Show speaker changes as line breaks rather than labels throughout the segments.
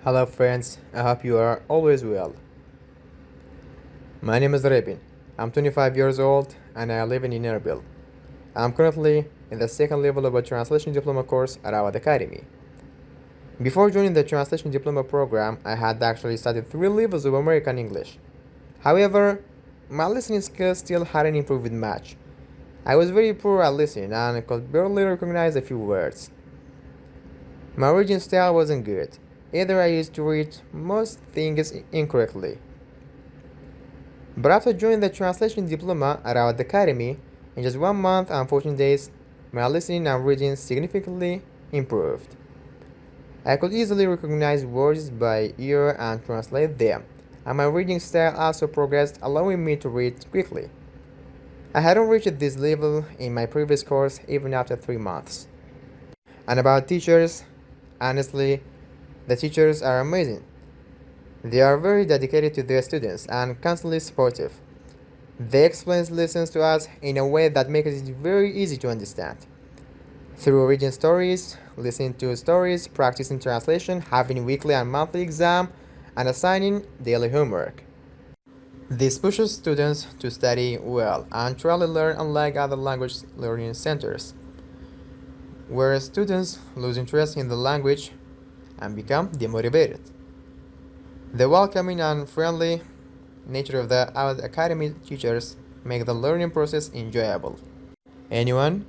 Hello friends, I hope you are always well. My name is Rebin. I'm 25 years old and I live in Erbil. I'm currently in the second level of a translation diploma course at our academy. Before joining the translation diploma program, I had actually studied 3 levels of American English. However, my listening skills still hadn't improved much. I was very poor at listening and could barely recognize a few words. My reading style wasn't good. Either I used to read most things incorrectly. But after joining the translation diploma at our academy, in just 1 month and 14 days, my listening and reading significantly improved. I could easily recognize words by ear and translate them, and my reading style also progressed, allowing me to read quickly. I hadn't reached this level in my previous course even after 3 months. And about teachers, honestly, the teachers are amazing. They are very dedicated to their students and constantly supportive. They explain lessons to us in a way that makes it very easy to understand. Through reading stories, listening to stories, practicing translation, having weekly and monthly exam, and assigning daily homework. This pushes students to study well and truly learn, unlike other language learning centers, where students lose interest in the language and become demotivated. The welcoming and friendly nature of the Āwāt Academy teachers make the learning process enjoyable. Anyone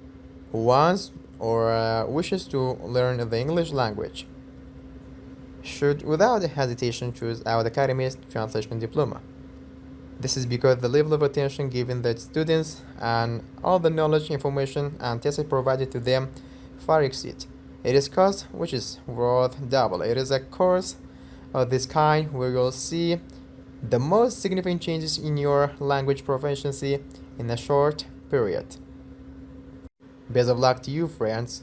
who wants or wishes to learn the English language should without hesitation choose Āwāt Academy's translation diploma. This is because the level of attention given the students and all the knowledge, information, and tests provided to them far exceed. It is cost which is worth double. It is a course of this kind where you'll see the most significant changes in your language proficiency in a short period. Best of luck to you, friends.